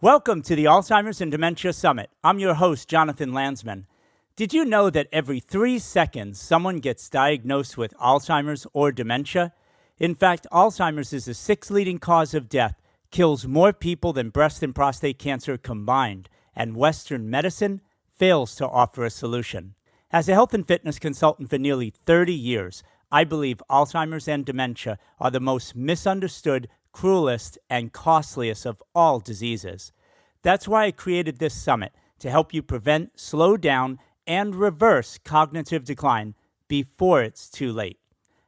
Welcome to the Alzheimer's and Dementia Summit. I'm your host, Jonathan Landsman. Did you know that every 3 seconds someone gets diagnosed with Alzheimer's or dementia? In fact, Alzheimer's is the 6th leading cause of death, kills more people than breast and prostate cancer combined, and Western medicine fails to offer a solution. As a health and fitness consultant for nearly 30 years, I believe Alzheimer's and dementia are the most misunderstood, cruelest, and costliest of all diseases. That's why I created this summit, to help you prevent, slow down, and reverse cognitive decline before it's too late.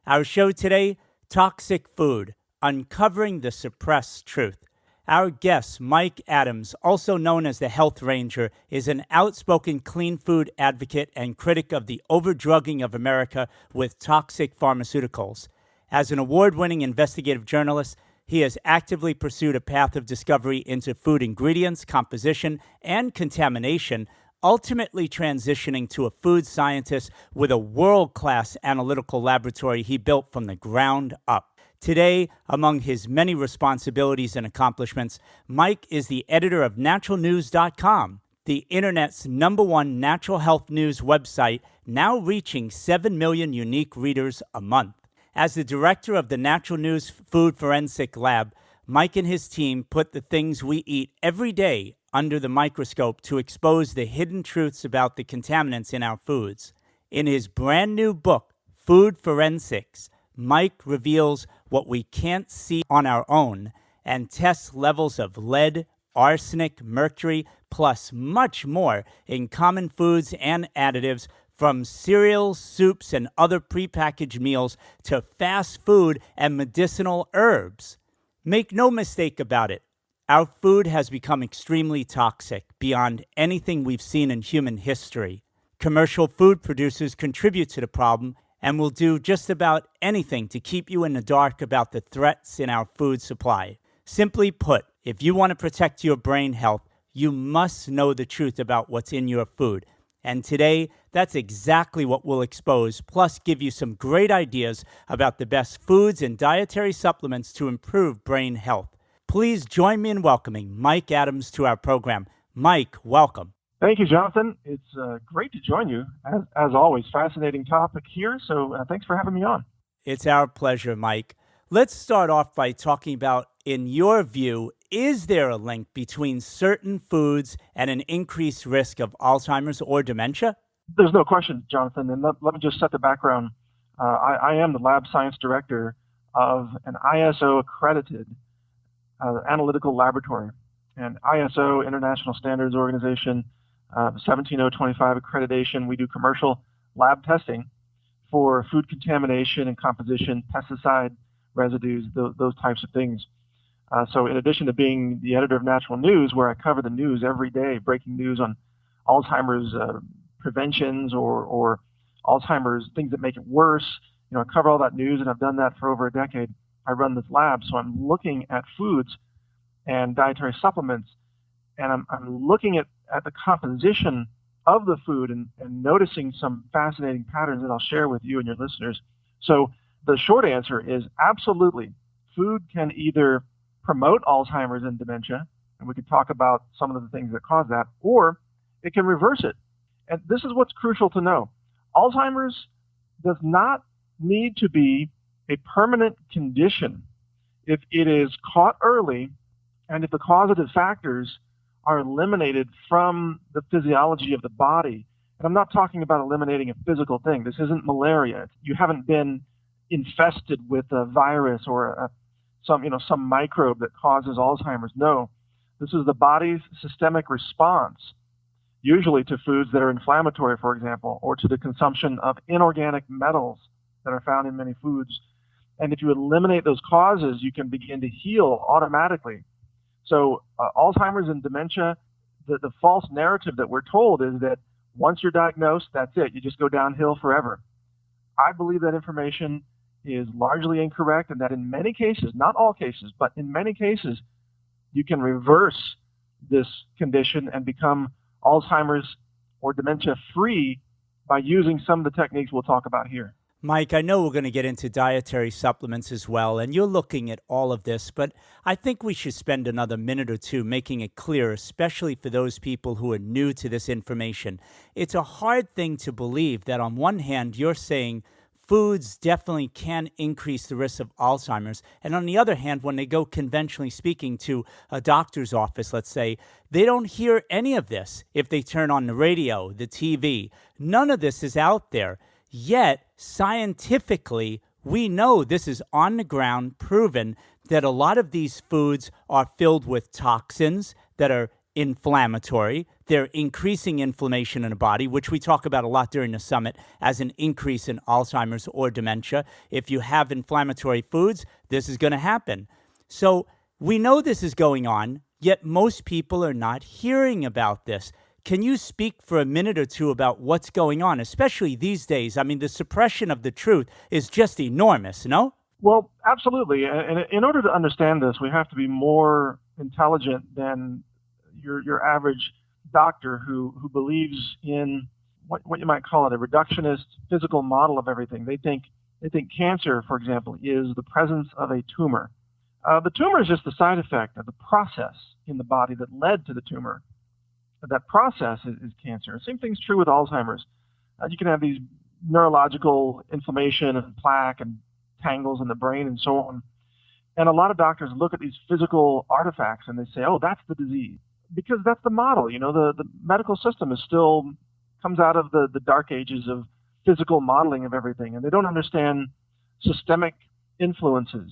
Our show today, Toxic Food, Uncovering the Suppressed Truth. Our guest, Mike Adams, also known as the Health Ranger, is an outspoken clean food advocate and critic of the overdrugging of America with toxic pharmaceuticals. As an award-winning investigative journalist, he has actively pursued a path of discovery into food ingredients, composition, and contamination, ultimately transitioning to a food scientist with a world-class analytical laboratory he built from the ground up. Today, among his many responsibilities and accomplishments, Mike is the editor of naturalnews.com, the internet's #1 natural health news website, now reaching 7 million unique readers a month. As the director of the Natural News Food Forensic Lab, Mike and his team put the things we eat every day under the microscope to expose the hidden truths about the contaminants in our foods. In his brand new book, Food Forensics, Mike reveals what we can't see on our own and tests levels of lead, arsenic, mercury, plus much more in common foods and additives, from cereals, soups, and other prepackaged meals to fast food and medicinal herbs. Make no mistake about it, our food has become extremely toxic beyond anything we've seen in human history. Commercial food producers contribute to the problem and will do just about anything to keep you in the dark about the threats in our food supply. Simply put, if you want to protect your brain health, you must know the truth about what's in your food. And today, that's exactly what we'll expose, plus give you some great ideas about the best foods and dietary supplements to improve brain health. Please join me in welcoming Mike Adams to our program. Mike, welcome. Thank you, Jonathan. It's great to join you. As always, fascinating topic here, so thanks for having me on. It's our pleasure, Mike. Let's start off by talking about, in your view, is there a link between certain foods and an increased risk of Alzheimer's or dementia? There's no question, Jonathan, and let me just set the background. I am the lab science director of an ISO-accredited analytical laboratory, and ISO, International Standards Organization, 17025 accreditation. We do commercial lab testing for food contamination and composition, pesticide residues, those types of things. So in addition to being the editor of Natural News, where I cover the news every day, breaking news on Alzheimer's preventions or Alzheimer's things that make it worse, I cover all that news, and I've done that for over a decade. I run this lab, so I'm looking at foods and dietary supplements, and I'm looking at the composition of the food and noticing some fascinating patterns that I'll share with you and your listeners. So the short answer is absolutely, food can either promote Alzheimer's and dementia, and we could talk about some of the things that cause that, or it can reverse it. And this is what's crucial to know. Alzheimer's does not need to be a permanent condition if it is caught early and if the causative factors are eliminated from the physiology of the body. And I'm not talking about eliminating a physical thing. This isn't malaria. You haven't been infested with a virus or some microbe that causes Alzheimer's. No, this is the body's systemic response, usually to foods that are inflammatory, for example, or to the consumption of inorganic metals that are found in many foods. And if you eliminate those causes, you can begin to heal automatically. So Alzheimer's and dementia, the false narrative that we're told is that once you're diagnosed, that's it. You just go downhill forever. I believe that information is largely incorrect, and that in many cases, not all cases, but in many cases, you can reverse this condition and become Alzheimer's or dementia free by using some of the techniques we'll talk about here. Mike, I know we're going to get into dietary supplements as well, and you're looking at all of this, but I think we should spend another minute or two making it clear, especially for those people who are new to this information. It's a hard thing to believe that on one hand, you're saying foods definitely can increase the risk of Alzheimer's. And on the other hand, when they go conventionally speaking to a doctor's office, let's say, they don't hear any of this if they turn on the radio, the TV. None of this is out there. Yet, scientifically, we know this is on the ground, proven that a lot of these foods are filled with toxins that are inflammatory. They're increasing inflammation in the body, which we talk about a lot during the summit as an increase in Alzheimer's or dementia. If you have inflammatory foods, this is going to happen. So we know this is going on, yet most people are not hearing about this. Can you speak for a minute or two about what's going on, especially these days? I mean, the suppression of the truth is just enormous, no? Well, absolutely. And in order to understand this, we have to be more intelligent than your average doctor who believes in what you might call it, a reductionist physical model of everything. They think cancer, for example, is the presence of a tumor. The tumor is just the side effect of the process in the body that led to the tumor. That process is cancer. Same thing's true with Alzheimer's. You can have these neurological inflammation and plaque and tangles in the brain and so on. And a lot of doctors look at these physical artifacts and they say, oh, that's the disease. Because that's the model. You know, the medical system is still comes out of the dark ages of physical modeling of everything. And they don't understand systemic influences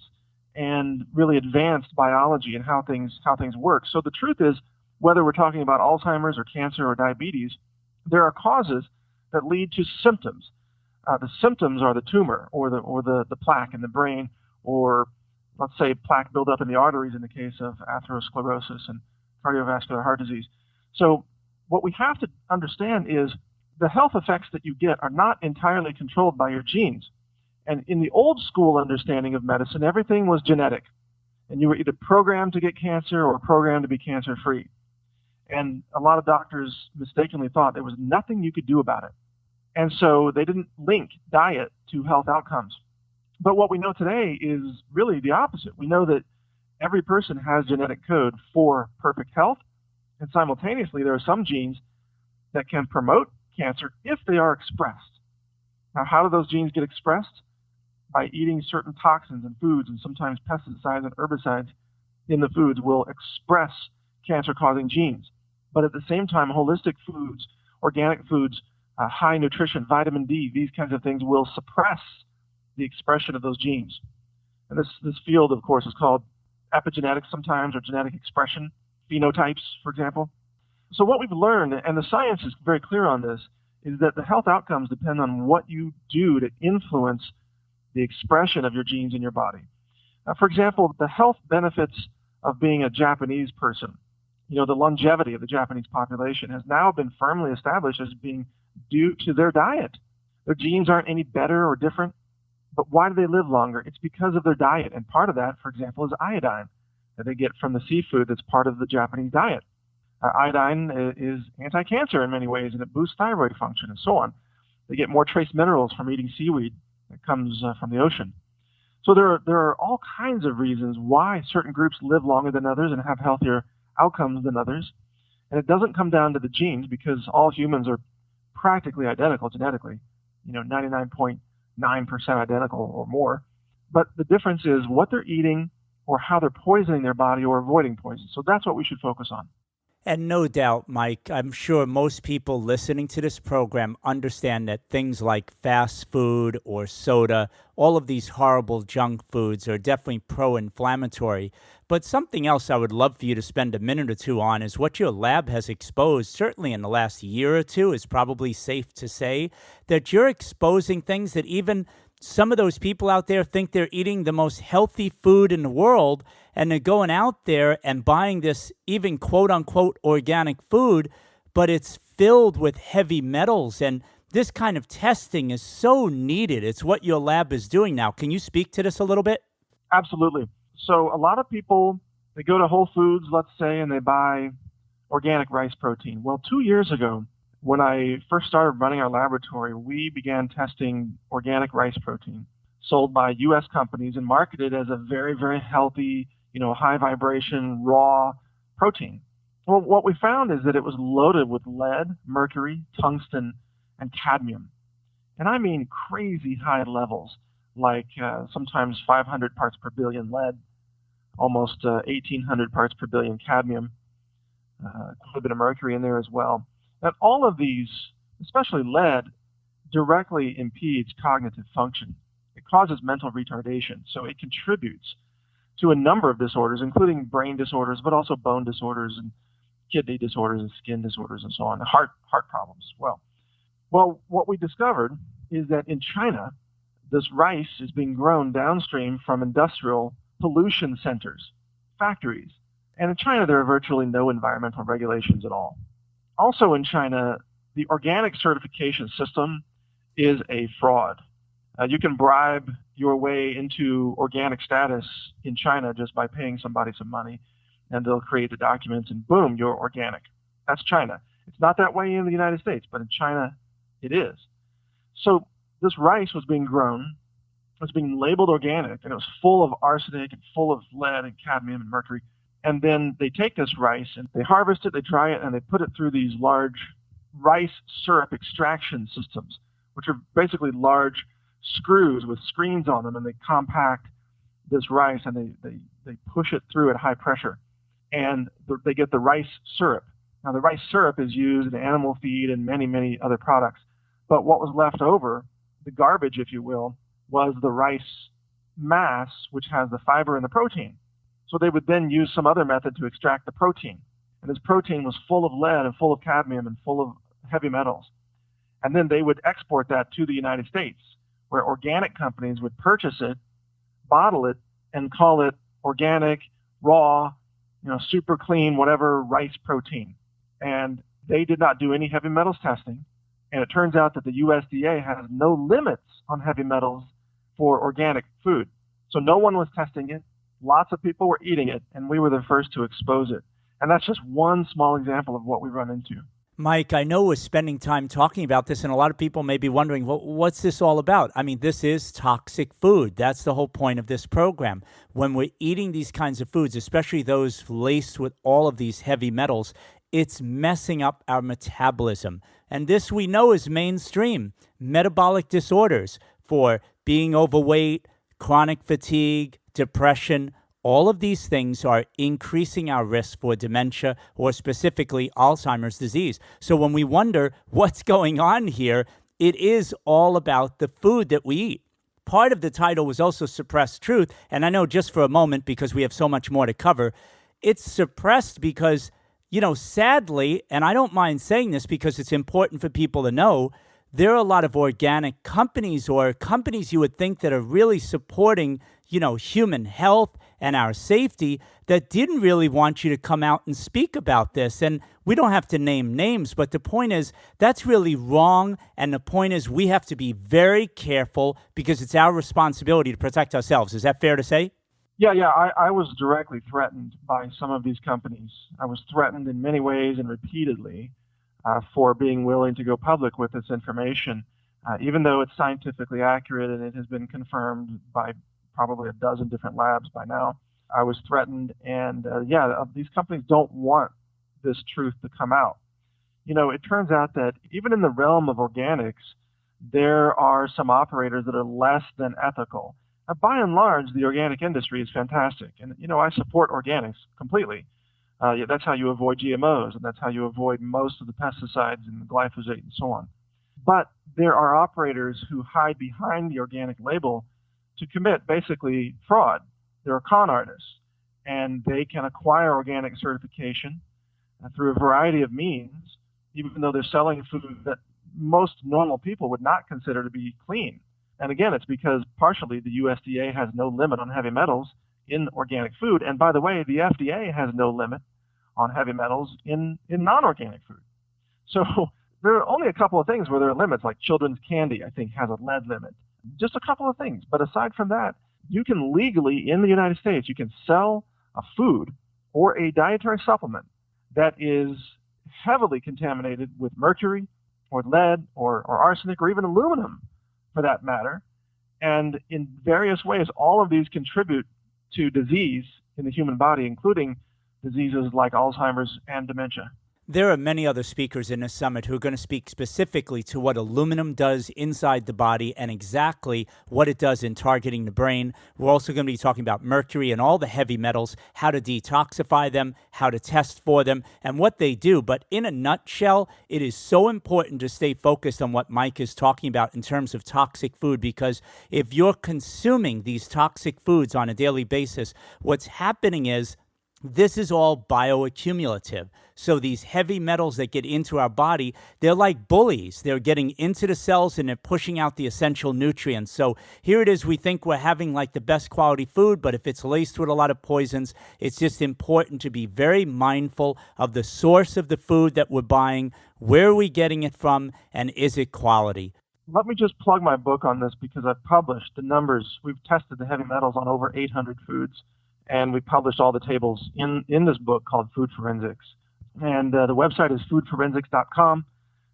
and really advanced biology and how things work. So the truth is, whether we're talking about Alzheimer's or cancer or diabetes, there are causes that lead to symptoms. The symptoms are the tumor or the plaque in the brain, or let's say plaque buildup in the arteries in the case of atherosclerosis and cardiovascular heart disease. So what we have to understand is the health effects that you get are not entirely controlled by your genes. And in the old school understanding of medicine, everything was genetic. And you were either programmed to get cancer or programmed to be cancer-free. And a lot of doctors mistakenly thought there was nothing you could do about it. And so they didn't link diet to health outcomes. But what we know today is really the opposite. We know that every person has genetic code for perfect health. And simultaneously, there are some genes that can promote cancer if they are expressed. Now, how do those genes get expressed? By eating certain toxins and foods, and sometimes pesticides and herbicides in the foods will express cancer-causing genes. But at the same time, holistic foods, organic foods, high nutrition, vitamin D, these kinds of things will suppress the expression of those genes. And this field, of course, is called epigenetics sometimes, or genetic expression, phenotypes, for example. So what we've learned, and the science is very clear on this, is that the health outcomes depend on what you do to influence the expression of your genes in your body. For example, the health benefits of being a Japanese person, the longevity of the Japanese population has now been firmly established as being due to their diet. Their genes aren't any better or different, but why do they live longer? It's because of their diet. And part of that, for example, is iodine that they get from the seafood that's part of the Japanese diet. Iodine is anti-cancer in many ways, and it boosts thyroid function and so on. They get more trace minerals from eating seaweed that comes from the ocean. So there are all kinds of reasons why certain groups live longer than others and have healthier outcomes than others. And it doesn't come down to the genes, because all humans are practically identical genetically, 99.9% identical or more. But the difference is what they're eating or how they're poisoning their body or avoiding poison. So that's what we should focus on. And no doubt, Mike, I'm sure most people listening to this program understand that things like fast food or soda, all of these horrible junk foods are definitely pro-inflammatory. But something else I would love for you to spend a minute or two on is what your lab has exposed, certainly in the last year or two, is probably safe to say, that you're exposing things that even some of those people out there think they're eating the most healthy food in the world, and they're going out there and buying this even quote-unquote organic food, but it's filled with heavy metals. And this kind of testing is so needed. It's what your lab is doing now. Can you speak to this a little bit? Absolutely. So a lot of people, they go to Whole Foods, let's say, and they buy organic rice protein. Well, 2 years ago, When I first started running our laboratory, we began testing organic rice protein sold by U.S. companies and marketed as a very, very healthy, high vibration, raw protein. Well, what we found is that it was loaded with lead, mercury, tungsten, and cadmium. And I mean crazy high levels, like sometimes 500 parts per billion lead, almost 1,800 parts per billion cadmium, quite a bit of mercury in there as well. And all of these, especially lead, directly impedes cognitive function. It causes mental retardation, so it contributes to a number of disorders, including brain disorders, but also bone disorders and kidney disorders and skin disorders and so on, heart problems as well. Well, what we discovered is that in China, this rice is being grown downstream from industrial pollution centers, factories. And in China, there are virtually no environmental regulations at all. Also in China, the organic certification system is a fraud. You can bribe your way into organic status in China just by paying somebody some money, and they'll create the documents, and boom, you're organic. That's China. It's not that way in the United States, but in China, it is. So this rice was being grown, it was being labeled organic, and it was full of arsenic and full of lead and cadmium and mercury. And then they take this rice and they harvest it, they dry it, and they put it through these large rice syrup extraction systems, which are basically large screws with screens on them, and they compact this rice and they push it through at high pressure. And they get the rice syrup. Now, the rice syrup is used in animal feed and many, many other products. But what was left over, the garbage, if you will, was the rice mass, which has the fiber and the protein. So they would then use some other method to extract the protein. And this protein was full of lead and full of cadmium and full of heavy metals. And then they would export that to the United States, where organic companies would purchase it, bottle it, and call it organic, raw, super clean, whatever rice protein. And they did not do any heavy metals testing. And it turns out that the USDA has no limits on heavy metals for organic food. So no one was testing it. Lots of people were eating it, and we were the first to expose it. And that's just one small example of what we run into. Mike, I know we're spending time talking about this, and a lot of people may be wondering, well, what's this all about? I mean, this is toxic food. That's the whole point of this program. When we're eating these kinds of foods, especially those laced with all of these heavy metals, it's messing up our metabolism. And this we know is mainstream. Metabolic disorders for being overweight, chronic fatigue, depression, all of these things are increasing our risk for dementia or specifically Alzheimer's disease. So when we wonder what's going on here, it is all about the food that we eat. Part of the title was also Suppressed Truth. And I know just for a moment, because we have so much more to cover, it's suppressed because, sadly, and I don't mind saying this because it's important for people to know, there are a lot of organic companies or companies you would think that are really supporting, human health and our safety that didn't really want you to come out and speak about this. And we don't have to name names, but the point is that's really wrong. And the point is we have to be very careful because it's our responsibility to protect ourselves. Is that fair to say? Yeah. I was directly threatened by some of these companies. I was threatened in many ways and repeatedly for being willing to go public with this information, even though it's scientifically accurate and it has been confirmed by probably a dozen different labs by now. I was threatened, and these companies don't want this truth to come out. It turns out that even in the realm of organics, there are some operators that are less than ethical. Now, by and large, the organic industry is fantastic, and I support organics completely. That's how you avoid GMOs, and that's how you avoid most of the pesticides and the glyphosate and so on. But there are operators who hide behind the organic label to commit basically fraud. They're con artists, and they can acquire organic certification through a variety of means, even though they're selling food that most normal people would not consider to be clean. And again, it's because partially the USDA has no limit on heavy metals in organic food. And by the way, the FDA has no limit on heavy metals in non-organic food. So there are only a couple of things where there are limits, like children's candy, I think, has a lead limit. Just a couple of things. But aside from that, you can legally, in the United States, you can sell a food or a dietary supplement that is heavily contaminated with mercury or lead or arsenic or even aluminum for that matter. And in various ways, all of these contribute to disease in the human body, including diseases like Alzheimer's and dementia. There are many other speakers in this summit who are going to speak specifically to what aluminum does inside the body and exactly what it does in targeting the brain. We're also going to be talking about mercury and all the heavy metals, how to detoxify them, how to test for them, and what they do. But in a nutshell, it is so important to stay focused on what Mike is talking about in terms of toxic food, because if you're consuming these toxic foods on a daily basis, what's happening is this is all bioaccumulative. So these heavy metals that get into our body, they're like bullies. They're getting into the cells and they're pushing out the essential nutrients. So here it is, we think we're having like the best quality food, but if it's laced with a lot of poisons, it's just important to be very mindful of the source of the food that we're buying, where are we getting it from, and is it quality? Let me just plug my book on this because I've published the numbers. We've tested the heavy metals on over 800 foods. And we published all the tables in this book called Food Forensics. And the website is foodforensics.com.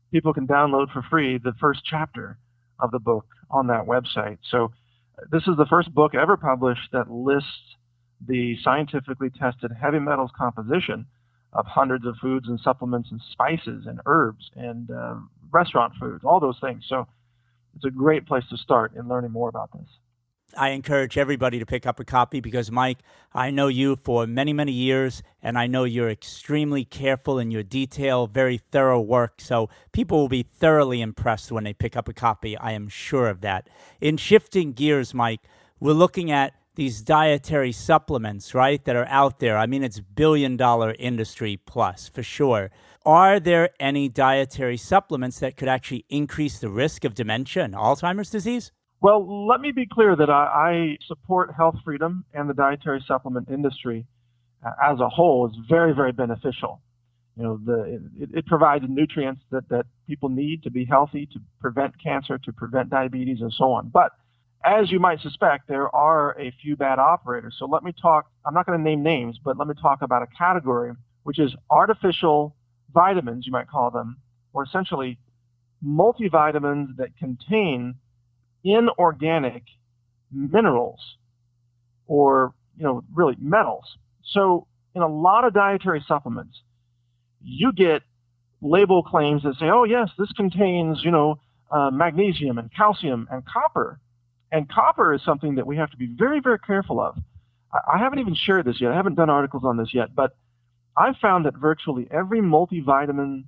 People can download for free the first chapter of the book on that website. So this is the first book ever published that lists the scientifically tested heavy metals composition of hundreds of foods and supplements and spices and herbs and restaurant foods, all those things. So it's a great place to start in learning more about this. I encourage everybody to pick up a copy because, Mike, I know you for many, many years, and I know you're extremely careful in your detail, very thorough work. So people will be thoroughly impressed when they pick up a copy. I am sure of that. In shifting gears, Mike, we're looking at these dietary supplements, right, that are out there. I mean, it's billion-dollar industry plus, for sure. Are there any dietary supplements that could actually increase the risk of dementia and Alzheimer's disease? Well, let me be clear that I support health freedom, and the dietary supplement industry as a whole is very, very beneficial. You know, it provides nutrients that people need to be healthy, to prevent cancer, to prevent diabetes, and so on. But as you might suspect, there are a few bad operators. So let me talk, I'm not going to name names, but let me talk about a category, which is artificial vitamins, you might call them, or essentially multivitamins that contain inorganic minerals or, really metals. So in a lot of dietary supplements, you get label claims that say, oh, yes, this contains, magnesium and calcium and copper. And copper is something that we have to be very, very careful of. I haven't even shared this yet. I haven't done articles on this yet, but I've found that virtually every multivitamin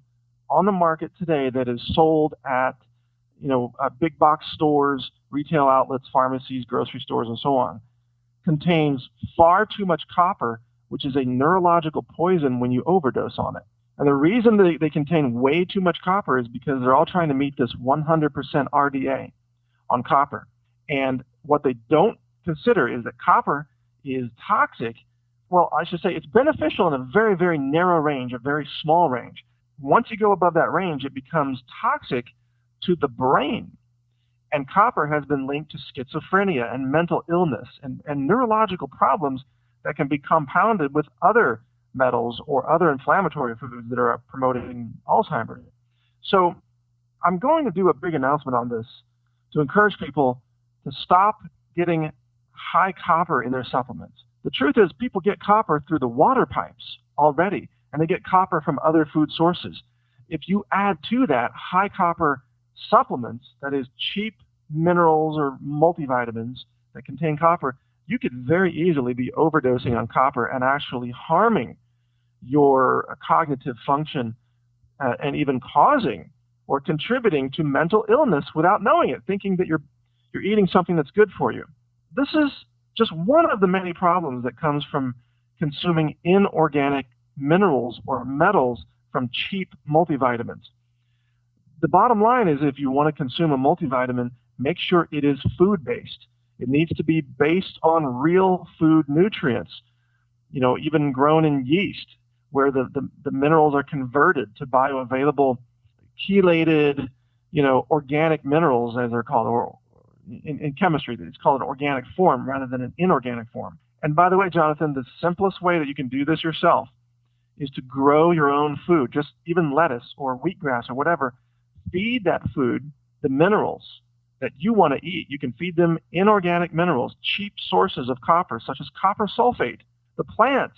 on the market today that is sold at big box stores, retail outlets, pharmacies, grocery stores, and so on, contains far too much copper, which is a neurological poison when you overdose on it. And the reason they contain way too much copper is because they're all trying to meet this 100% RDA on copper. And what they don't consider is that copper is toxic. Well, I should say it's beneficial in a very, very narrow range, a very small range. Once you go above that range, it becomes toxic to the brain. And copper has been linked to schizophrenia and mental illness and neurological problems that can be compounded with other metals or other inflammatory foods that are promoting Alzheimer's. So I'm going to do a big announcement on this to encourage people to stop getting high copper in their supplements. The truth is people get copper through the water pipes already, and they get copper from other food sources. If you add to that high copper supplements, that is cheap minerals or multivitamins that contain copper, you could very easily be overdosing on copper and actually harming your cognitive function and even causing or contributing to mental illness without knowing it, thinking that you're eating something that's good for you. This is just one of the many problems that comes from consuming inorganic minerals or metals from cheap multivitamins. The bottom line is if you want to consume a multivitamin, make sure it is food-based. It needs to be based on real food nutrients, even grown in yeast, where the minerals are converted to bioavailable, chelated, organic minerals, as they're called, or in chemistry, it's called an organic form rather than an inorganic form. And by the way, Jonathan, the simplest way that you can do this yourself is to grow your own food, just even lettuce or wheatgrass or whatever. Feed that food the minerals that you want to eat. You can feed them inorganic minerals, cheap sources of copper, such as copper sulfate. The plants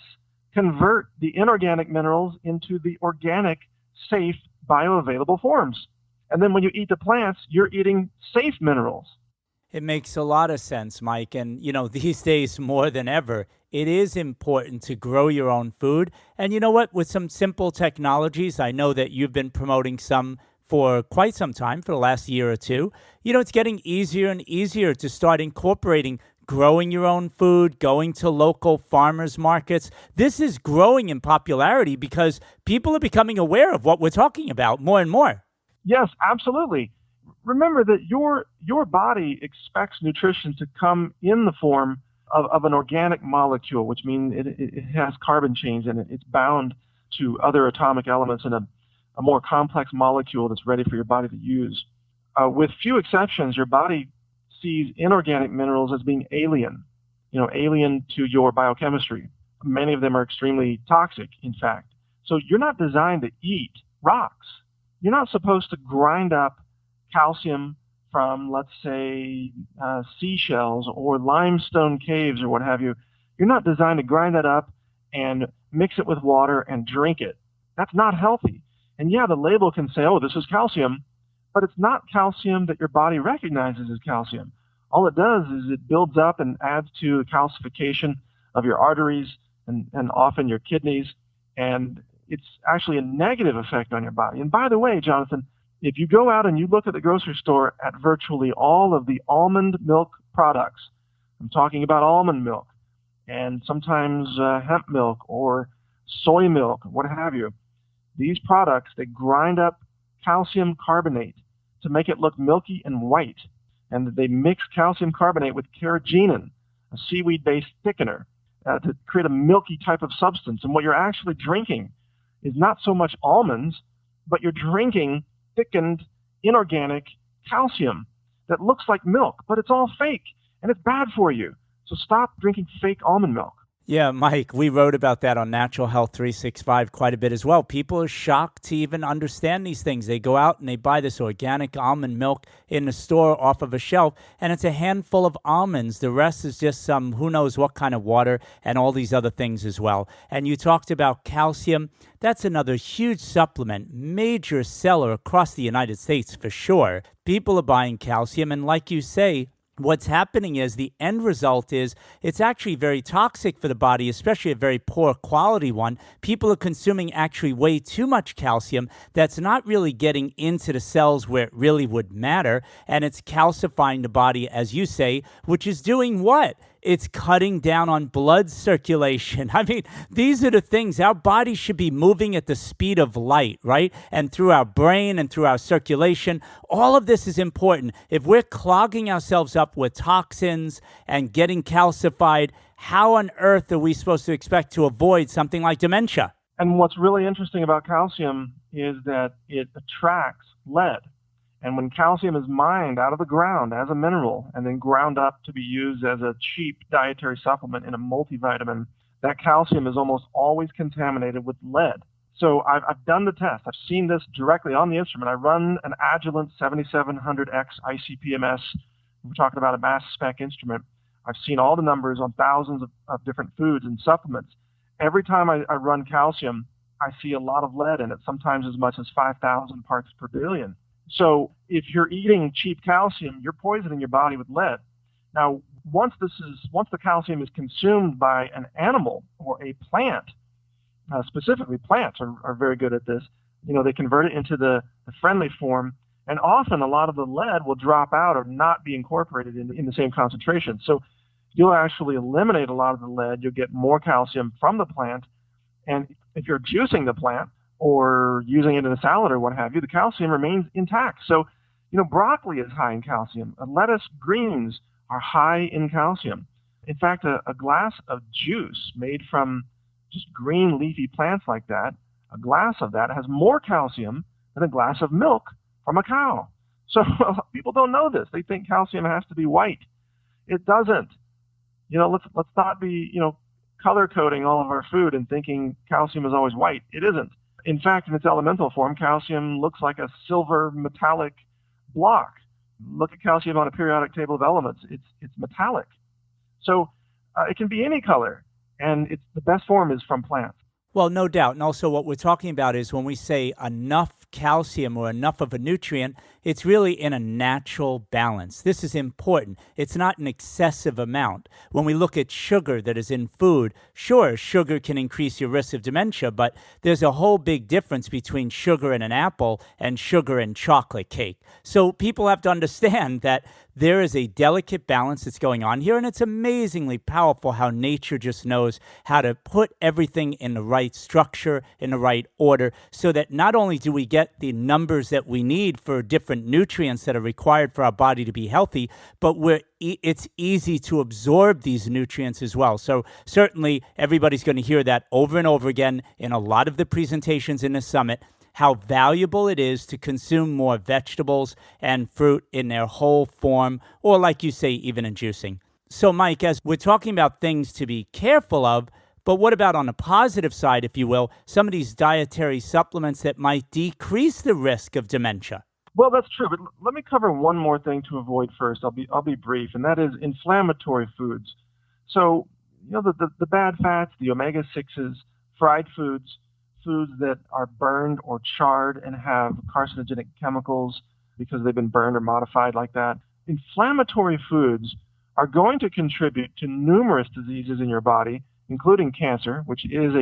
convert the inorganic minerals into the organic, safe, bioavailable forms. And then when you eat the plants, you're eating safe minerals. It makes a lot of sense, Mike. And, these days more than ever, it is important to grow your own food. And you know what? With some simple technologies, I know that you've been promoting some for quite some time, for the last year or two. It's getting easier and easier to start incorporating growing your own food, going to local farmers markets. This is growing in popularity because people are becoming aware of what we're talking about more and more. Yes, absolutely. Remember that your body expects nutrition to come in the form of an organic molecule, which means it has carbon chains in it. It's bound to other atomic elements in a more complex molecule that's ready for your body to use. With few exceptions, your body sees inorganic minerals as being alien, alien to your biochemistry. Many of them are extremely toxic, in fact. So you're not designed to eat rocks. You're not supposed to grind up calcium from, let's say, seashells or limestone caves or what have you. You're not designed to grind that up and mix it with water and drink it. That's not healthy. And yeah, the label can say, oh, this is calcium, but it's not calcium that your body recognizes as calcium. All it does is it builds up and adds to the calcification of your arteries and often your kidneys, and it's actually a negative effect on your body. And by the way, Jonathan, if you go out and you look at the grocery store at virtually all of the almond milk products, I'm talking about almond milk and sometimes hemp milk or soy milk, what have you. These products, they grind up calcium carbonate to make it look milky and white. And they mix calcium carbonate with carrageenan, a seaweed-based thickener, to create a milky type of substance. And what you're actually drinking is not so much almonds, but you're drinking thickened inorganic calcium that looks like milk, but it's all fake and it's bad for you. So stop drinking fake almond milk. Yeah, Mike, we wrote about that on Natural Health 365 quite a bit as well. People are shocked to even understand these things. They go out and they buy this organic almond milk in the store off of a shelf, and it's a handful of almonds. The rest is just some who knows what kind of water and all these other things as well. And you talked about calcium. That's another huge supplement, major seller across the United States for sure. People are buying calcium, and like you say, what's happening is the end result is it's actually very toxic for the body, especially a very poor quality one. People are consuming actually way too much calcium that's not really getting into the cells where it really would matter, and it's calcifying the body, as you say, which is doing what? It's cutting down on blood circulation. I mean, these are the things. Our body should be moving at the speed of light, right? And through our brain and through our circulation, all of this is important. If we're clogging ourselves up with toxins and getting calcified, how on earth are we supposed to expect to avoid something like dementia? And what's really interesting about calcium is that it attracts lead. And when calcium is mined out of the ground as a mineral and then ground up to be used as a cheap dietary supplement in a multivitamin, that calcium is almost always contaminated with lead. So I've done the test. I've seen this directly on the instrument. I run an Agilent 7700X ICP-MS. We're talking about a mass spec instrument. I've seen all the numbers on thousands of different foods and supplements. Every time I run calcium, I see a lot of lead in it, sometimes as much as 5,000 parts per billion. So if you're eating cheap calcium, you're poisoning your body with lead. Now, once the calcium is consumed by an animal or a plant, specifically plants are very good at this. They convert it into the friendly form, and often a lot of the lead will drop out or not be incorporated in the same concentration. So you'll actually eliminate a lot of the lead. You'll get more calcium from the plant, and if you're juicing the plant, or using it in a salad or what have you, the calcium remains intact. So, broccoli is high in calcium. Lettuce, greens are high in calcium. In fact, a glass of juice made from just green leafy plants like that, a glass of that has more calcium than a glass of milk from a cow. So people don't know this. They think calcium has to be white. It doesn't. Let's not be, color coding all of our food and thinking calcium is always white. It isn't. In fact, in its elemental form, calcium looks like a silver metallic block. Look at calcium on a periodic table of elements. It's metallic. So it can be any color, and the best form is from plants. Well, no doubt. And also what we're talking about is when we say enough calcium or enough of a nutrient, it's really in a natural balance. This is important. It's not an excessive amount. When we look at sugar that is in food, sure, sugar can increase your risk of dementia, but there's a whole big difference between sugar in an apple and sugar in chocolate cake. So people have to understand that there is a delicate balance that's going on here, and it's amazingly powerful how nature just knows how to put everything in the right structure, in the right order, so that not only do we get the numbers that we need for different nutrients that are required for our body to be healthy, but it's easy to absorb these nutrients as well. So certainly everybody's going to hear that over and over again in a lot of the presentations in the summit, how valuable it is to consume more vegetables and fruit in their whole form, or like you say, even in juicing. So Mike, as we're talking about things to be careful of, but what about on the positive side, if you will, some of these dietary supplements that might decrease the risk of dementia? Well, that's true, but let me cover one more thing to avoid first. I'll be brief, and that is inflammatory foods. So, the bad fats, the omega-6s, fried foods that are burned or charred and have carcinogenic chemicals because they've been burned or modified like that. Inflammatory foods are going to contribute to numerous diseases in your body, including cancer, which is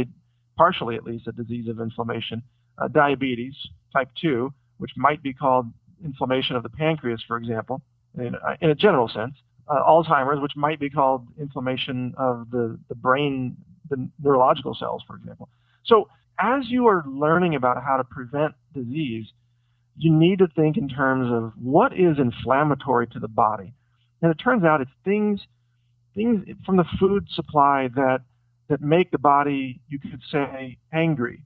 partially at least a disease of inflammation, diabetes, type 2, which might be called inflammation of the pancreas, for example, in a general sense, Alzheimer's, which might be called inflammation of the brain, the neurological cells, for example. So as you are learning about how to prevent disease, you need to think in terms of what is inflammatory to the body. And it turns out it's things from the food supply that make the body, you could say, angry.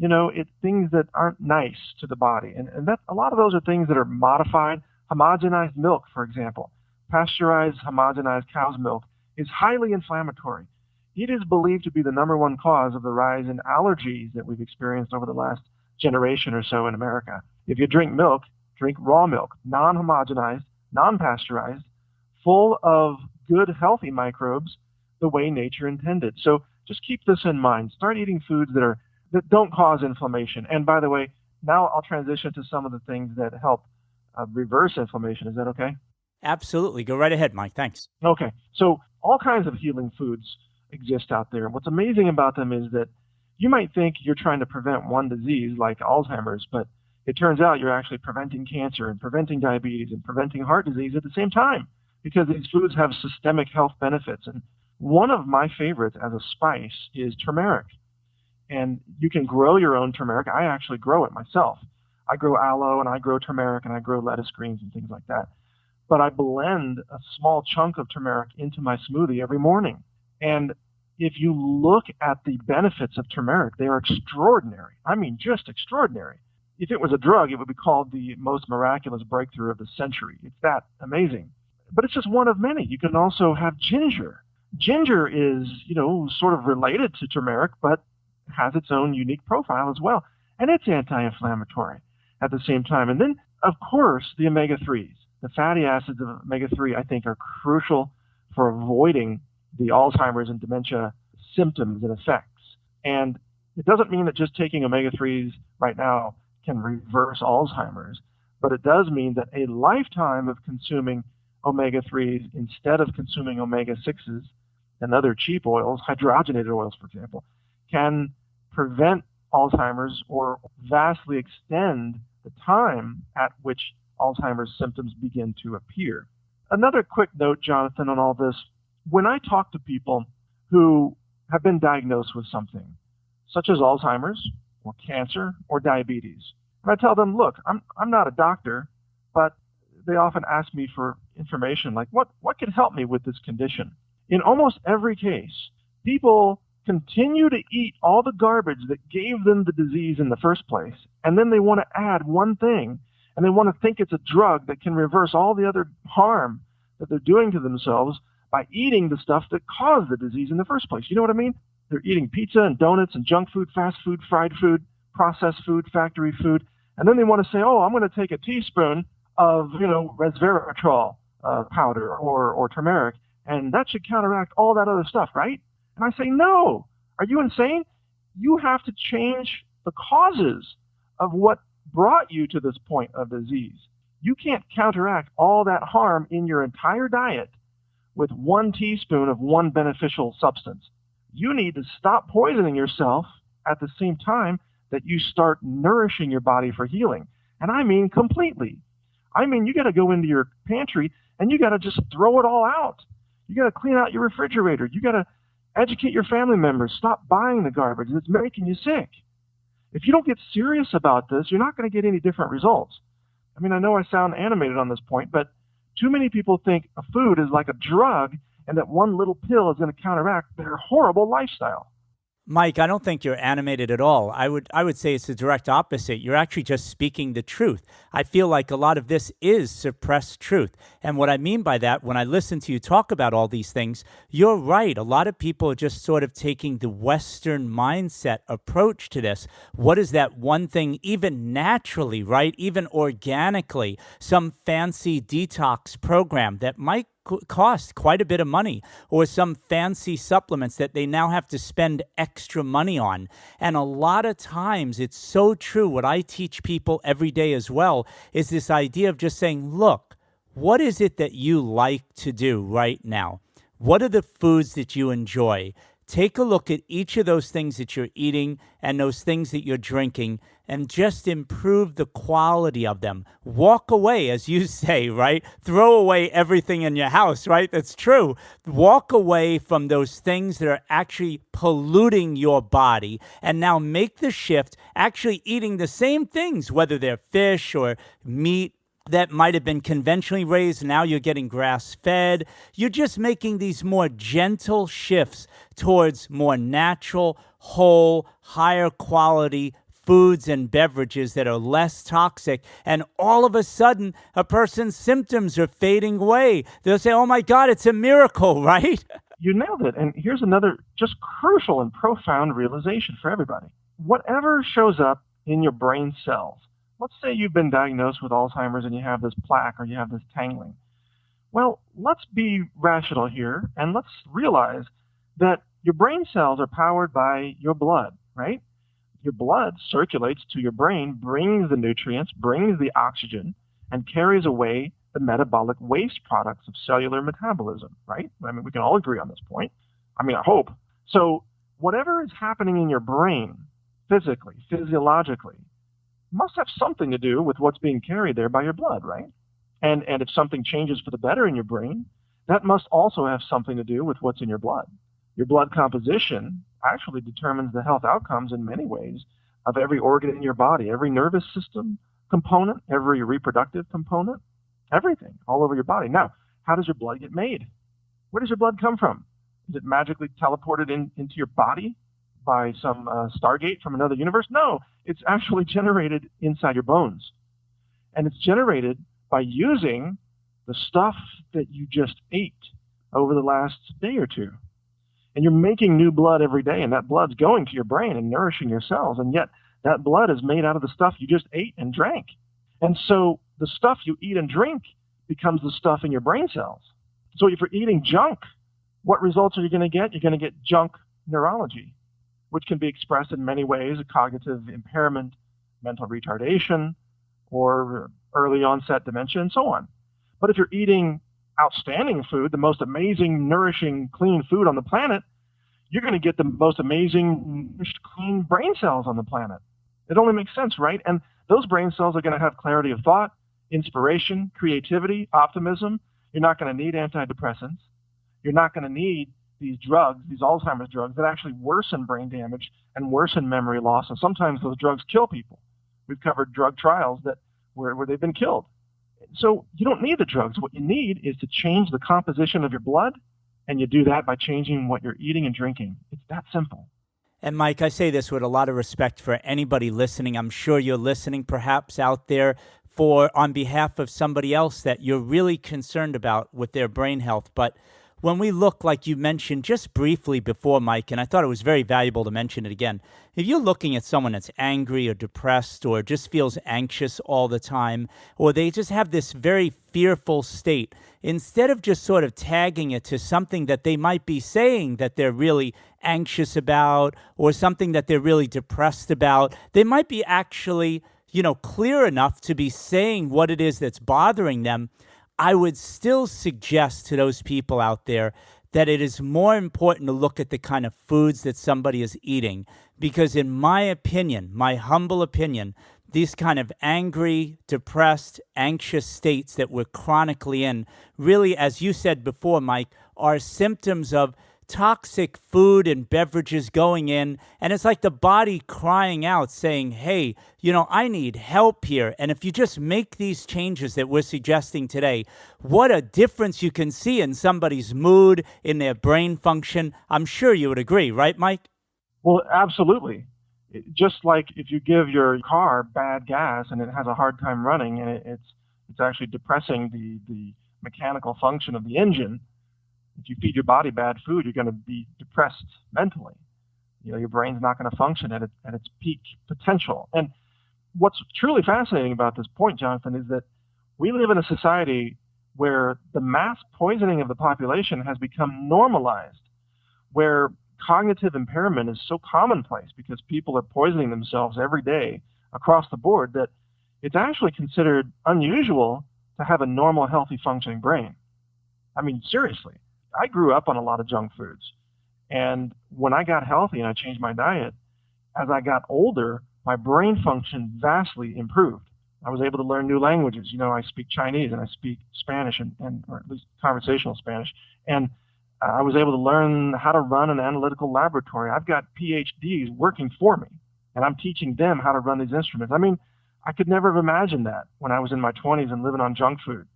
It's things that aren't nice to the body. And that a lot of those are things that are modified. Homogenized milk, for example, pasteurized, homogenized cow's milk is highly inflammatory. It is believed to be the number one cause of the rise in allergies that we've experienced over the last generation or so in America. If you drink milk, drink raw milk, non-homogenized, non-pasteurized, full of good, healthy microbes the way nature intended. So just keep this in mind. Start eating foods that don't cause inflammation. And by the way, now I'll transition to some of the things that help reverse inflammation. Is that okay? Absolutely. Go right ahead, Mike. Thanks. Okay. So all kinds of healing foods exist out there. What's amazing about them is that you might think you're trying to prevent one disease like Alzheimer's, but it turns out you're actually preventing cancer and preventing diabetes and preventing heart disease at the same time, because these foods have systemic health benefits. And one of my favorites as a spice is turmeric. And you can grow your own turmeric. I actually grow it myself. I grow aloe and I grow turmeric and I grow lettuce greens and things like that. But I blend a small chunk of turmeric into my smoothie every morning. And if you look at the benefits of turmeric, they are extraordinary. I mean, just extraordinary. If it was a drug, it would be called the most miraculous breakthrough of the century. It's that amazing. But it's just one of many. You can also have ginger. Ginger is, sort of related to turmeric, but has its own unique profile as well. And it's anti-inflammatory at the same time. And then, of course, the omega-3s. The fatty acids of omega-3, I think, are crucial for avoiding the Alzheimer's and dementia symptoms and effects. And it doesn't mean that just taking omega-3s right now can reverse Alzheimer's, but it does mean that a lifetime of consuming omega-3s instead of consuming omega-6s and other cheap oils, hydrogenated oils, for example, can prevent Alzheimer's or vastly extend the time at which Alzheimer's symptoms begin to appear. Another quick note, Jonathan, on all this. When I talk to people who have been diagnosed with something, such as Alzheimer's or cancer or diabetes, and I tell them, look, I'm not a doctor, but they often ask me for information like, what could help me with this condition? In almost every case, people continue to eat all the garbage that gave them the disease in the first place, and then they want to add one thing, and they want to think it's a drug that can reverse all the other harm that they're doing to themselves by eating the stuff that caused the disease in the first place. You know what I mean? They're eating pizza and donuts and junk food, fast food, fried food, processed food, factory food. And then they want to say, oh, I'm going to take a teaspoon of, resveratrol powder or turmeric, and that should counteract all that other stuff, right? And I say, no. Are you insane? You have to change the causes of what brought you to this point of disease. You can't counteract all that harm in your entire diet with 1 teaspoon of one beneficial substance. You need to stop poisoning yourself at the same time that you start nourishing your body for healing. And I mean completely. I mean, you got to go into your pantry and you got to just throw it all out. You got to clean out your refrigerator. You got to educate your family members. Stop buying the garbage. It's making you sick. If you don't get serious about this, you're not going to get any different results. I mean, I know I sound animated on this point, but too many people think a food is like a drug and that one little pill is going to counteract their horrible lifestyle. Mike, I don't think you're animated at all. I would say it's the direct opposite. You're actually just speaking the truth. I feel like a lot of this is suppressed truth. And what I mean by that, when I listen to you talk about all these things, you're right. A lot of people are just sort of taking the Western mindset approach to this. What is that one thing, even naturally, right? Even organically, some fancy detox program that might cost quite a bit of money, or some fancy supplements that they now have to spend extra money on. And a lot of times it's so true. What I teach people every day as well is this idea of just saying, look, what is it that you like to do right now? What are the foods that you enjoy? Take a look at each of those things that you're eating and those things that you're drinking and just improve the quality of them. Walk away, as you say, right? Throw away everything in your house, right? That's true. Walk away from those things that are actually polluting your body and now make the shift actually eating the same things, whether they're fish or meat that might have been conventionally raised. Now you're getting grass-fed. You're just making these more gentle shifts towards more natural, whole, higher quality foods and beverages that are less toxic. And all of a sudden, a person's symptoms are fading away. They'll say, oh my God, it's a miracle, right? You nailed it. And here's another just crucial and profound realization for everybody. Whatever shows up in your brain cells, let's say you've been diagnosed with Alzheimer's and you have this plaque or you have this tangling. Well, let's be rational here and let's realize that your brain cells are powered by your blood, right? Your blood circulates to your brain, brings the nutrients, brings the oxygen, and carries away the metabolic waste products of cellular metabolism, right? I mean, we can all agree on this point. I mean, I hope. So whatever is happening in your brain, physically, physiologically, must have something to do with what's being carried there by your blood, right? And if something changes for the better in your brain, that must also have something to do with what's in your blood. Your blood composition actually determines the health outcomes in many ways of every organ in your body, every nervous system component, every reproductive component, everything all over your body. Now, how does your blood get made? Where does your blood come from? Is it magically teleported into your body by some Stargate from another universe? No, it's actually generated inside your bones. And it's generated by using the stuff that you just ate over the last day or two. And you're making new blood every day, and that blood's going to your brain and nourishing your cells. And yet that blood is made out of the stuff you just ate and drank. And so the stuff you eat and drink becomes the stuff in your brain cells. So if you're eating junk, what results are you going to get? You're going to get junk neurology, which can be expressed in many ways: a cognitive impairment, mental retardation, or early onset dementia, and so on. But if you're eating outstanding food, the most amazing, nourishing, clean food on the planet, you're going to get the most amazing, nourished, clean brain cells on the planet. It only makes sense, right? And those brain cells are going to have clarity of thought, inspiration, creativity, optimism. You're not going to need antidepressants. You're not going to need these drugs, these Alzheimer's drugs, that actually worsen brain damage and worsen memory loss. And sometimes those drugs kill people. We've covered drug trials where they've been killed. So you don't need the drugs. What you need is to change the composition of your blood, and you do that by changing what you're eating and drinking. It's that simple. And Mike, I say this with a lot of respect for anybody listening. I'm sure you're listening perhaps out there on behalf of somebody else that you're really concerned about with their brain health. But when we look, like you mentioned just briefly before, Mike, and I thought it was very valuable to mention it again. If you're looking at someone that's angry or depressed or just feels anxious all the time, or they just have this very fearful state, instead of just sort of tagging it to something that they might be saying that they're really anxious about or something that they're really depressed about, they might be actually, clear enough to be saying what it is that's bothering them. I would still suggest to those people out there that it is more important to look at the kind of foods that somebody is eating. Because in my opinion, my humble opinion, these kind of angry, depressed, anxious states that we're chronically in really, as you said before, Mike, are symptoms of toxic food and beverages going in. And it's like the body crying out saying, hey, I need help here. And if you just make these changes that we're suggesting today, what a difference you can see in somebody's mood, in their brain function. I'm sure you would agree, right, Mike? Well, absolutely. Just like if you give your car bad gas and it has a hard time running, and it's actually depressing the mechanical function of the engine. If you feed your body bad food, you're going to be depressed mentally. Your brain's not going to function at its peak potential. And what's truly fascinating about this point, Jonathan, is that we live in a society where the mass poisoning of the population has become normalized, where cognitive impairment is so commonplace because people are poisoning themselves every day across the board that it's actually considered unusual to have a normal, healthy, functioning brain. I mean, seriously. I grew up on a lot of junk foods. And when I got healthy and I changed my diet, as I got older, my brain function vastly improved. I was able to learn new languages. I speak Chinese and I speak Spanish, or at least conversational Spanish. And I was able to learn how to run an analytical laboratory. I've got PhDs working for me, and I'm teaching them how to run these instruments. I mean, I could never have imagined that when I was in my 20s and living on junk food.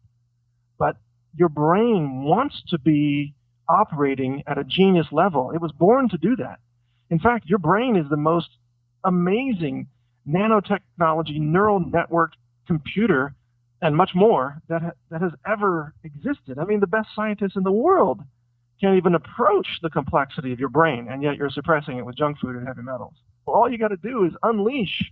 But your brain wants to be operating at a genius level. It was born to do that. In fact, your brain is the most amazing nanotechnology, neural network computer, and much more that has ever existed. I mean, the best scientists in the world can't even approach the complexity of your brain, and yet you're suppressing it with junk food and heavy metals. Well, all you got to do is unleash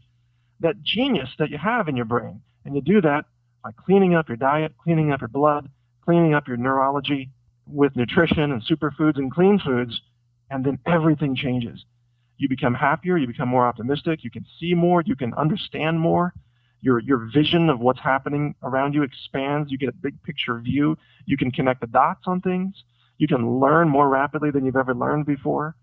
that genius that you have in your brain, and you do that by cleaning up your diet, cleaning up your blood, cleaning up your neurology with nutrition and superfoods and clean foods, and then everything changes. You become happier, you become more optimistic, you can see more, you can understand more. Your vision of what's happening around you expands, you get a big picture view, you can connect the dots on things, you can learn more rapidly than you've ever learned before.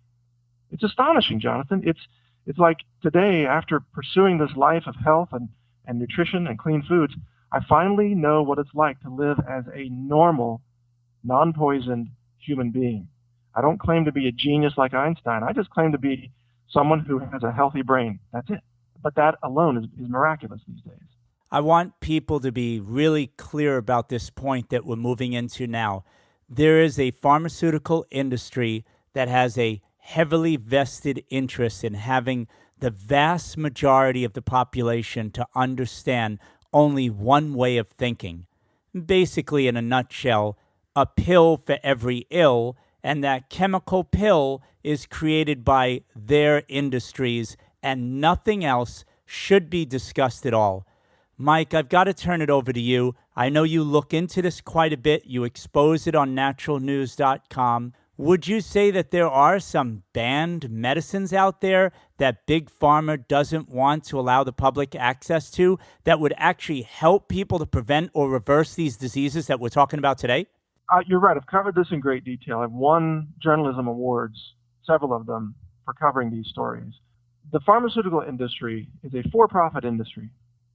It's astonishing, Jonathan. It's like today, after pursuing this life of health and nutrition and clean foods, I finally know what it's like to live as a normal, non-poisoned human being. I don't claim to be a genius like Einstein. I just claim to be someone who has a healthy brain. That's it. But that alone is miraculous these days. I want people to be really clear about this point that we're moving into now. There is a pharmaceutical industry that has a heavily vested interest in having the vast majority of the population to understand only one way of thinking. Basically, in a nutshell, a pill for every ill, and that chemical pill is created by their industries, and nothing else should be discussed at all. Mike, I've got to turn it over to you. I know you look into this quite a bit. You expose it on naturalnews.com. Would you say that there are some banned medicines out there that Big Pharma doesn't want to allow the public access to that would actually help people to prevent or reverse these diseases that we're talking about today? You're right. I've covered this in great detail. I've won journalism awards, several of them, for covering these stories. The pharmaceutical industry is a for-profit industry.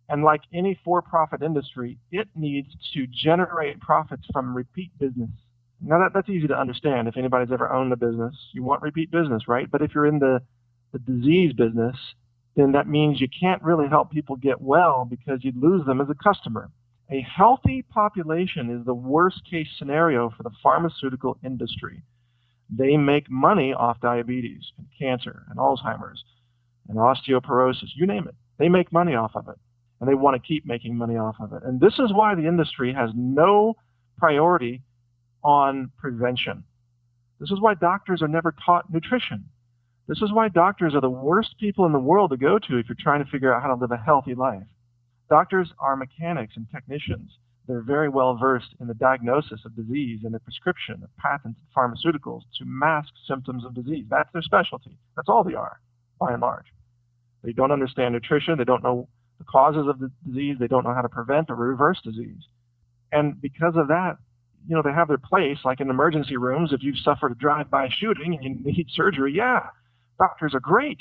And like any for-profit industry, it needs to generate profits from repeat business. Now, that's easy to understand. If anybody's ever owned a business, you want repeat business, right? But if you're in the disease business, then that means you can't really help people get well because you'd lose them as a customer. A healthy population is the worst case scenario for the pharmaceutical industry. They make money off diabetes and cancer and Alzheimer's and osteoporosis, you name it. They make money off of it, and they want to keep making money off of it. And this is why the industry has no priority on prevention. This is why doctors are never taught nutrition. This is why doctors are the worst people in the world to go to if you're trying to figure out how to live a healthy life. Doctors are mechanics and technicians. They're very well versed in the diagnosis of disease and the prescription of patented pharmaceuticals to mask symptoms of disease. That's their specialty. That's all they are, by and large. They don't understand nutrition. They don't know the causes of the disease. They don't know how to prevent or reverse disease. And because of that, they have their place, like in emergency rooms. If you've suffered a drive-by shooting and you need surgery, yeah, doctors are great.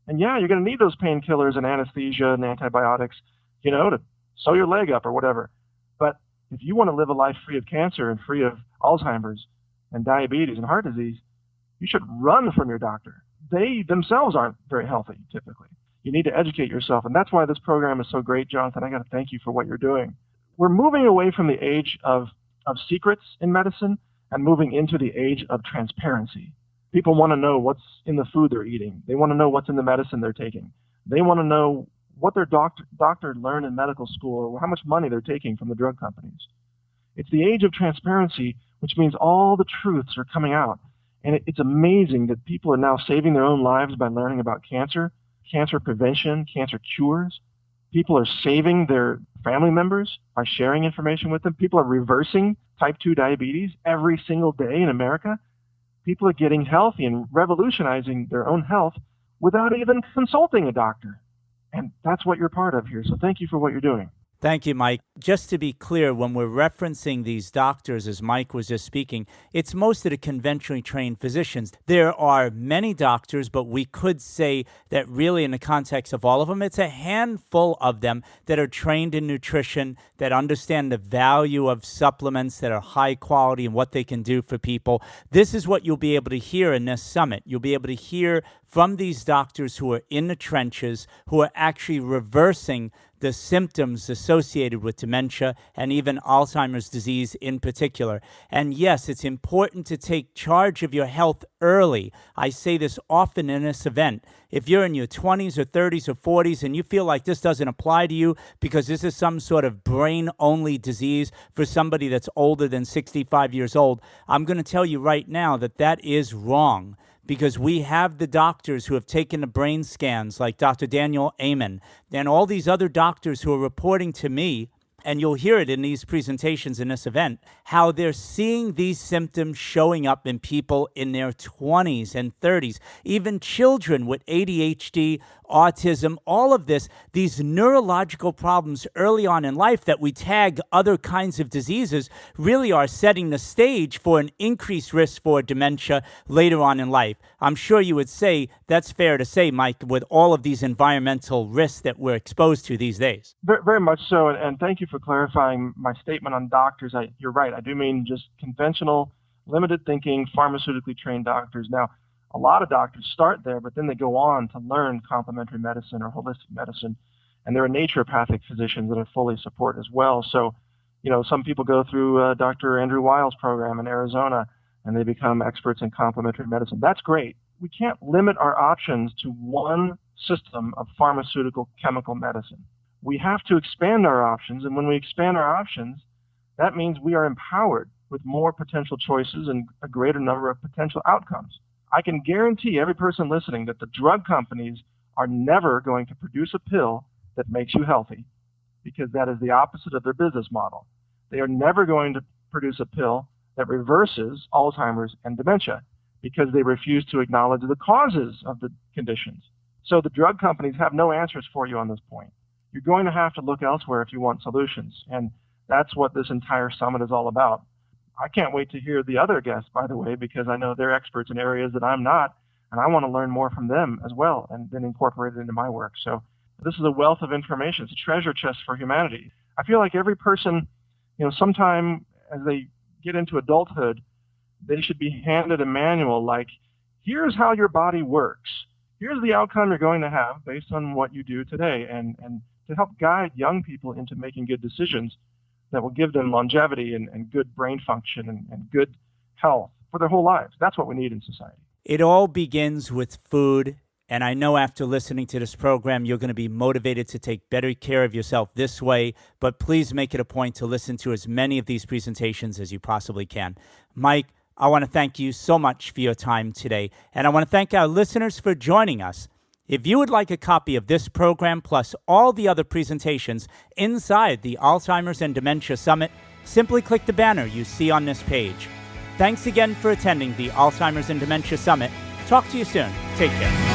And yeah, you're going to need those painkillers and anesthesia and antibiotics, to sew your leg up or whatever. But if you want to live a life free of cancer and free of Alzheimer's and diabetes and heart disease, you should run from your doctor. They themselves aren't very healthy, typically. You need to educate yourself. And that's why this program is so great, Jonathan. I got to thank you for what you're doing. We're moving away from the age of secrets in medicine and moving into the age of transparency. People want to know what's in the food they're eating. They want to know what's in the medicine they're taking. They want to know what their doctor learned in medical school or how much money they're taking from the drug companies. It's the age of transparency, which means all the truths are coming out. And it's amazing that people are now saving their own lives by learning about cancer prevention, cancer cures. People are saving their family members by sharing information with them. People are reversing type 2 diabetes every single day in America. People are getting healthy and revolutionizing their own health without even consulting a doctor. And that's what you're part of here. So thank you for what you're doing. Thank you, Mike. Just to be clear, when we're referencing these doctors, as Mike was just speaking, it's most of the conventionally trained physicians. There are many doctors, but we could say that really in the context of all of them, it's a handful of them that are trained in nutrition, that understand the value of supplements that are high quality and what they can do for people. This is what you'll be able to hear in this summit. You'll be able to hear from these doctors who are in the trenches, who are actually reversing the symptoms associated with dementia and even Alzheimer's disease in particular. And yes, it's important to take charge of your health early. I say this often in this event. If you're in your 20s or 30s or 40s and you feel like this doesn't apply to you because this is some sort of brain-only disease for somebody that's older than 65 years old, I'm going to tell you right now that that is wrong. Because we have the doctors who have taken the brain scans, like Dr. Daniel Amen, and all these other doctors who are reporting to me, and you'll hear it in these presentations in this event, how they're seeing these symptoms showing up in people in their 20s and 30s, even children with ADHD, autism, all of this, these neurological problems early on in life that we tag other kinds of diseases really are setting the stage for an increased risk for dementia later on in life. I'm sure you would say that's fair to say, Mike, with all of these environmental risks that we're exposed to these days. Very, very much so, and thank you for clarifying my statement on doctors. You're right. I do mean just conventional, limited thinking, pharmaceutically trained doctors. Now, a lot of doctors start there, but then they go on to learn complementary medicine or holistic medicine, and there are naturopathic physicians that I fully support as well. So, some people go through Dr. Andrew Weil's program in Arizona, and they become experts in complementary medicine. That's great. We can't limit our options to one system of pharmaceutical chemical medicine. We have to expand our options, and when we expand our options, that means we are empowered with more potential choices and a greater number of potential outcomes. I can guarantee every person listening that the drug companies are never going to produce a pill that makes you healthy, because that is the opposite of their business model. They are never going to produce a pill that reverses Alzheimer's and dementia, because they refuse to acknowledge the causes of the conditions. So the drug companies have no answers for you on this point. You're going to have to look elsewhere if you want solutions, and that's what this entire summit is all about. I can't wait to hear the other guests, by the way, because I know they're experts in areas that I'm not, and I want to learn more from them as well and then incorporate it into my work. So this is a wealth of information. It's a treasure chest for humanity. I feel like every person, sometime as they get into adulthood, they should be handed a manual like, here's how your body works. Here's the outcome you're going to have based on what you do today, and to help guide young people into making good decisions that will give them longevity and good brain function and good health for their whole lives. That's what we need in society. It all begins with food And I know after listening to this program, you're going to be motivated to take better care of yourself this way. But please make it a point to listen to as many of these presentations as you possibly can. Mike, I want to thank you so much for your time today. And I want to thank our listeners for joining us. If you would like a copy of this program plus all the other presentations inside the Alzheimer's and Dementia Summit, simply click the banner you see on this page. Thanks again for attending the Alzheimer's and Dementia Summit. Talk to you soon. Take care.